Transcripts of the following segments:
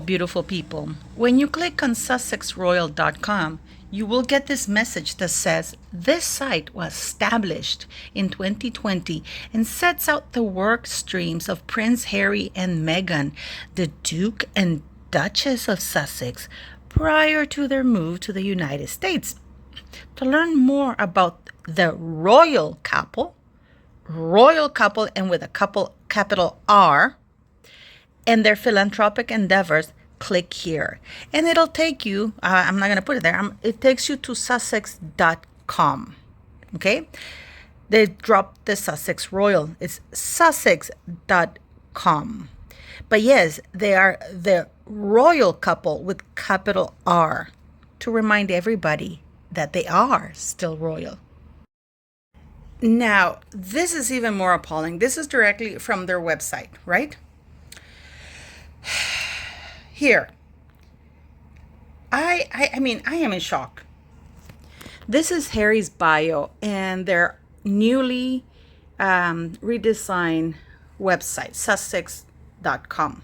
Beautiful people. When you click on sussexroyal.com, you will get this message that says this site was established in 2020 and sets out the work streams of Prince Harry and Meghan, the Duke and Duchess of Sussex, prior to their move to the United States. To learn more about the royal couple and with a couple capital R, and their philanthropic endeavors, click here. And it'll take you, I'm not going to put it there, it takes you to sussex.com. Okay? They dropped the Sussex Royal. It's sussex.com. But yes, they are the royal couple with capital R, to remind everybody that they are still royal. Now, this is even more appalling. This is directly from their website, right? Here, I mean, I am in shock. This is Harry's bio and their newly redesigned website, sussex.com.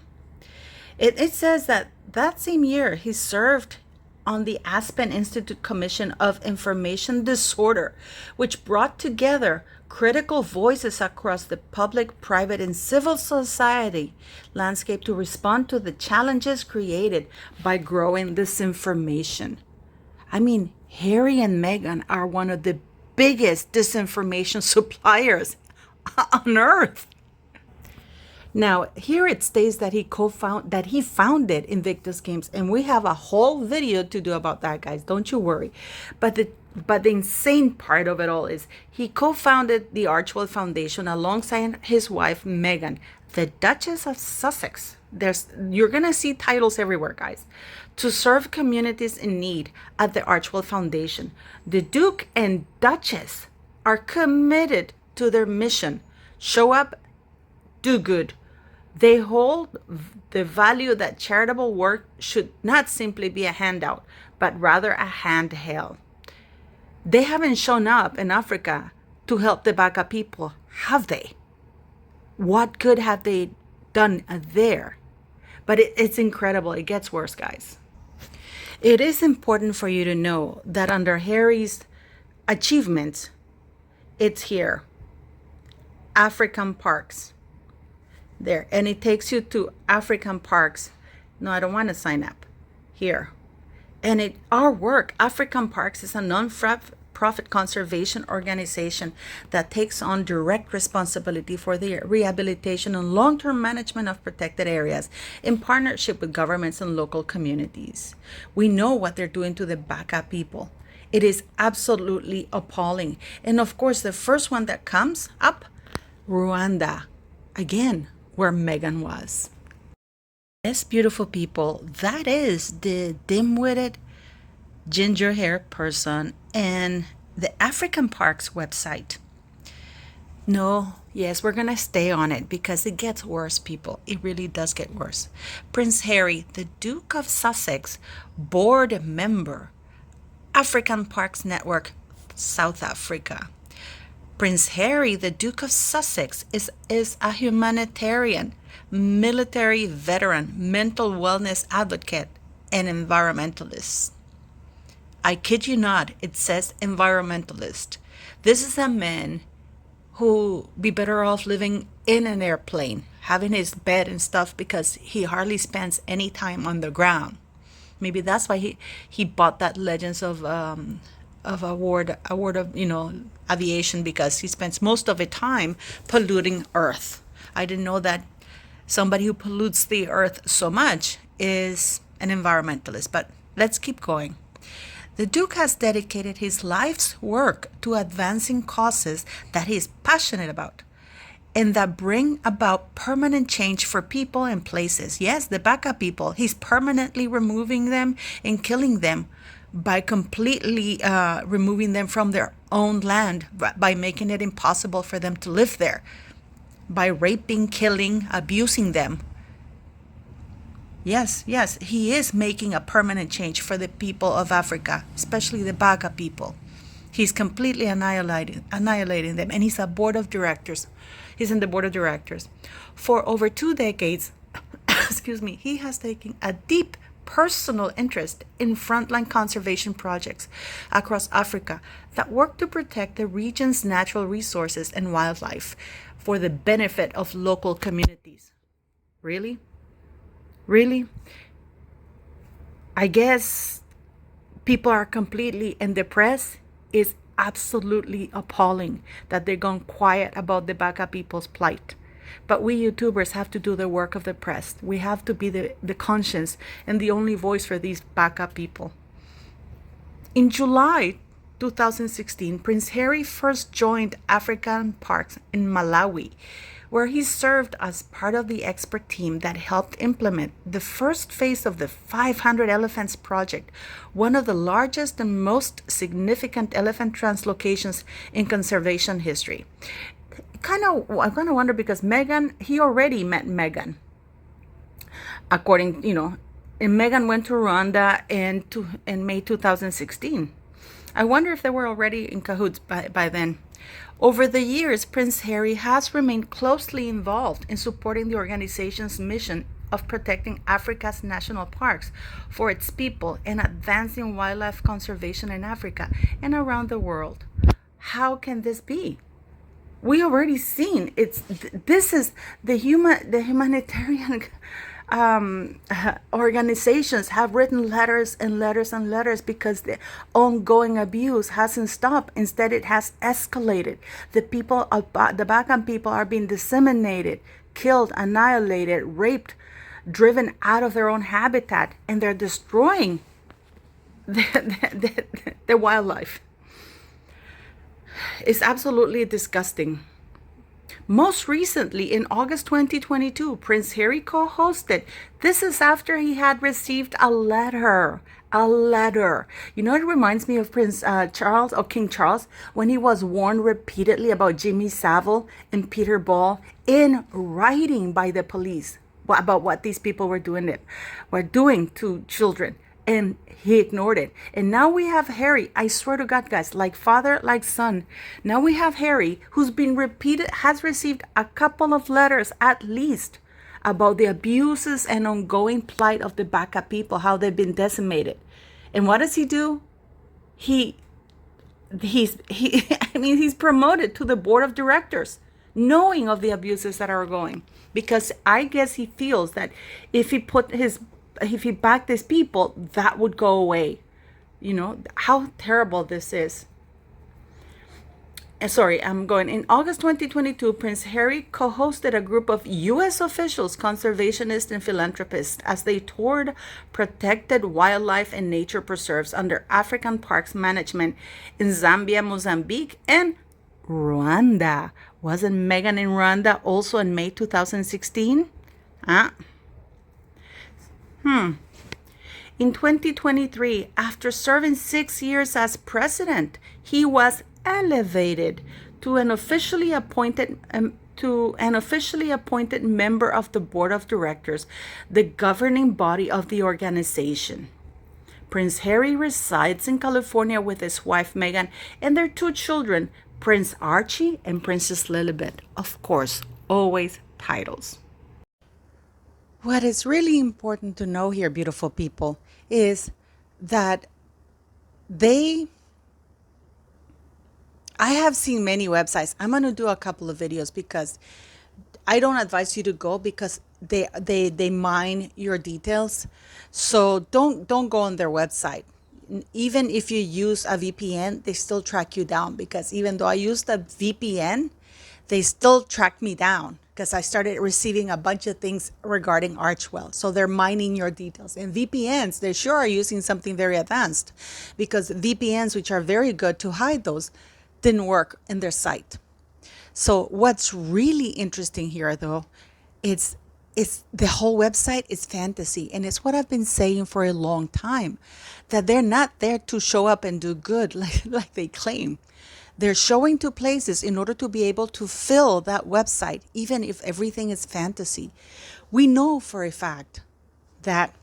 It says that same year he served on the Aspen Institute Commission of Information Disorder, which brought together critical voices across the public, private, and civil society landscape to respond to the challenges created by growing disinformation. I mean, Harry and Meghan are one of the biggest disinformation suppliers on earth. Now, here it states that he founded Invictus Games, and we have a whole video to do about that, guys. Don't you worry. But the insane part of it all is he co-founded the Archwell Foundation alongside his wife Meghan, the Duchess of Sussex. You're gonna see titles everywhere, guys. To serve communities in need at the Archwell Foundation. The Duke and Duchess are committed to their mission. Show up, do good. They hold the value that charitable work should not simply be a handout, but rather a handheld. They haven't shown up in Africa to help the Baka people, have they? What good have they done there? But it's incredible. It gets worse, guys. It is important for you to know that under Harry's achievements, it's here. African parks. There, and it takes you to African Parks. No, I don't want to sign up. Here. And our work, African Parks, is a non-profit conservation organization that takes on direct responsibility for the rehabilitation and long-term management of protected areas in partnership with governments and local communities. We know what they're doing to the Baka people. It is absolutely appalling. And of course, the first one that comes up, Rwanda. Again, where Meghan was. Yes, beautiful people, that is the dim-witted, ginger-haired person and the African Parks website. No, yes, we're going to stay on it because it gets worse, people. It really does get worse. Prince Harry, the Duke of Sussex, board member, African Parks Network, South Africa. Prince Harry, the Duke of Sussex, is a humanitarian, military veteran, mental wellness advocate, and environmentalist. I kid you not, it says environmentalist. This is a man who be better off living in an airplane, having his bed and stuff, because he hardly spends any time on the ground. Maybe that's why he bought that Legends of award of aviation, because he spends most of the time polluting Earth. I didn't know that somebody who pollutes the Earth so much is an environmentalist, but let's keep going. The Duke has dedicated his life's work to advancing causes that he is passionate about and that bring about permanent change for people and places. Yes, the Baka people, he's permanently removing them and killing them by completely removing them from their own land, by making it impossible for them to live there, by raping, killing, abusing them. Yes, he is making a permanent change for the people of Africa, especially the Baka people. He's completely annihilating them, and he's a board of directors. He's in the board of directors. For over 2 decades, excuse me, he has taken a deep personal interest in frontline conservation projects across Africa that work to protect the region's natural resources and wildlife for the benefit of local communities. Really? Really? I guess people are completely, and the press is absolutely appalling that they're gone quiet about the Baka people's plight. But we YouTubers have to do the work of the press. We have to be the conscience and the only voice for these Baka people. In July 2016, Prince Harry first joined African Parks in Malawi, where he served as part of the expert team that helped implement the first phase of the 500 Elephants Project, one of the largest and most significant elephant translocations in conservation history. I kind of wonder because Meghan, he already met Meghan. According, and Meghan went to Rwanda in May 2016. I wonder if they were already in cahoots by then. Over the years, Prince Harry has remained closely involved in supporting the organization's mission of protecting Africa's national parks for its people and advancing wildlife conservation in Africa and around the world. How can this be? We already seen this is the humanitarian organizations have written letters and letters and letters because the ongoing abuse hasn't stopped. Instead, it has escalated. The Bakan people are being disseminated, killed, annihilated, raped, driven out of their own habitat, and they're destroying the wildlife. It's absolutely disgusting. Most recently, in August 2022, Prince Harry co-hosted. This is after he had received a letter. A letter. It reminds me of Prince Charles or King Charles when he was warned repeatedly about Jimmy Savile and Peter Ball in writing by the police about what these people were doing to children. And he ignored it. And now we have Harry. I swear to God, guys, like father, like son. Now we have Harry, who's been has received a couple of letters at least about the abuses and ongoing plight of the Baka people, how they've been decimated. And what does he do? He's promoted to the board of directors, knowing of the abuses that are going. Because I guess he feels that if he backed these people, that would go away. How terrible this is. In August 2022, Prince Harry co-hosted a group of U.S. officials, conservationists, and philanthropists as they toured protected wildlife and nature preserves under African Parks Management in Zambia, Mozambique, and Rwanda. Wasn't Meghan in Rwanda also in May 2016? In 2023, after serving 6 years as president, he was elevated to an officially appointed member of the board of directors, the governing body of the organization. Prince Harry resides in California with his wife Meghan and their 2 children, Prince Archie and Princess Lilibet. Of course, always titles. What is really important to know here, beautiful people, is that I have seen many websites. I'm going to do a couple of videos because I don't advise you to go because they mine your details. So don't go on their website. Even if you use a VPN, they still track you down, because even though I used a VPN, they still tracked me down because I started receiving a bunch of things regarding Archwell. So they're mining your details. And VPNs, they sure are using something very advanced, because VPNs, which are very good to hide those, didn't work in their site. So what's really interesting here, though, it's the whole website is fantasy. And it's what I've been saying for a long time, that they're not there to show up and do good like they claim. They're showing to places in order to be able to fill that website, even if everything is fantasy. We know for a fact that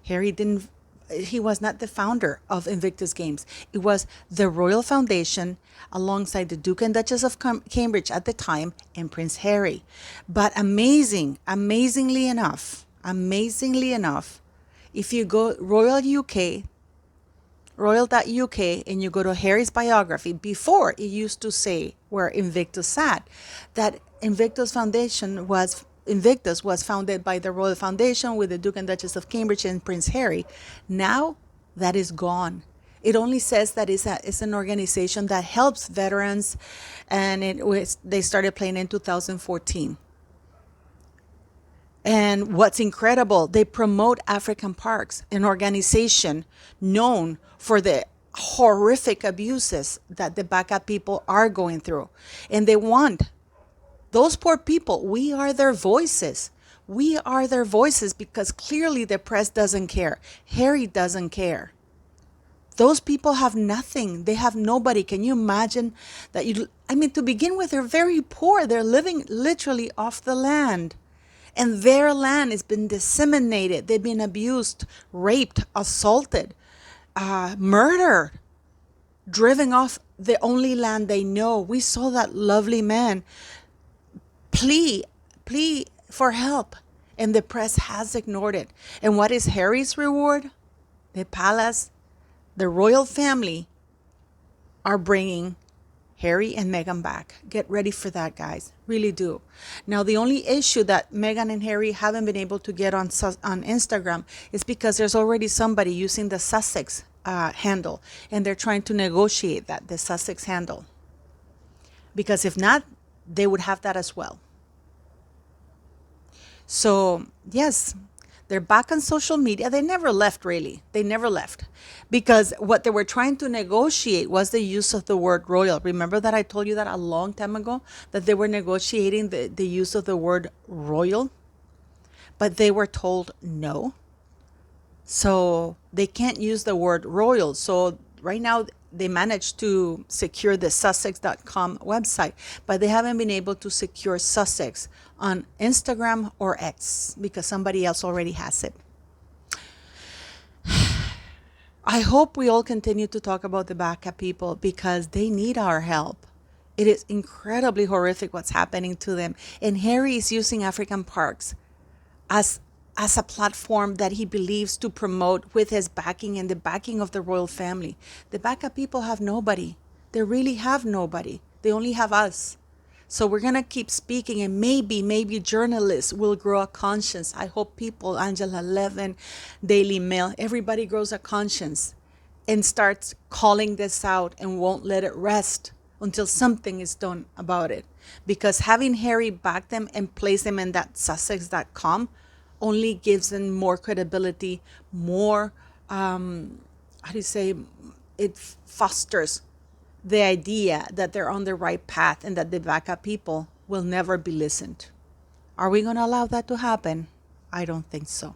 he was not the founder of Invictus Games. It was the Royal Foundation alongside the Duke and Duchess of Cambridge at the time and Prince Harry. But amazingly enough, Amazingly enough, if you go royal.uk, and you go to Harry's biography, before it used to say where Invictus sat, that Invictus was founded by the Royal Foundation with the Duke and Duchess of Cambridge and Prince Harry. Now that is gone. It only says that it's an organization that helps veterans, and they started playing in 2014. And what's incredible, they promote African Parks, an organization known for the horrific abuses that the Baka people are going through. And they want those poor people, we are their voices. We are their voices because clearly the press doesn't care. Harry doesn't care. Those people have nothing. They have nobody. Can you imagine that? To begin with, they're very poor. They're living literally off the land. And their land has been disseminated. They've been abused, raped, assaulted, murdered, driven off the only land they know. We saw that lovely man plea for help, and the press has ignored it. And what is Harry's reward? The palace, the royal family are bringing Harry and Meghan back. Get ready for that, guys. Really do. Now, the only issue that Meghan and Harry haven't been able to get on Instagram is because there's already somebody using the Sussex handle, and they're trying to negotiate the Sussex handle. Because if not, they would have that as well. So, yes, they're back on social media. They never left, really. They never left. Because what they were trying to negotiate was the use of the word royal. Remember that I told you that a long time ago, that they were negotiating the use of the word royal? But they were told no. So they can't use the word royal. So right now, they managed to secure the Sussex.com website, but they haven't been able to secure Sussex on Instagram or X because somebody else already has it. I hope we all continue to talk about the Baka people because they need our help. It is incredibly horrific what's happening to them. And Harry is using African Parks as a platform that he believes to promote with his backing and the backing of the royal family. The Baka people have nobody. They really have nobody. They only have us. So we're going to keep speaking, and maybe journalists will grow a conscience. I hope people, Angela Levin, Daily Mail, everybody grows a conscience and starts calling this out and won't let it rest until something is done about it. Because having Harry back them and place them in that Sussex.com only gives them more credibility, more, it fosters the idea that they're on the right path and that the Baka people will never be listened. Are we going to allow that to happen? I don't think so.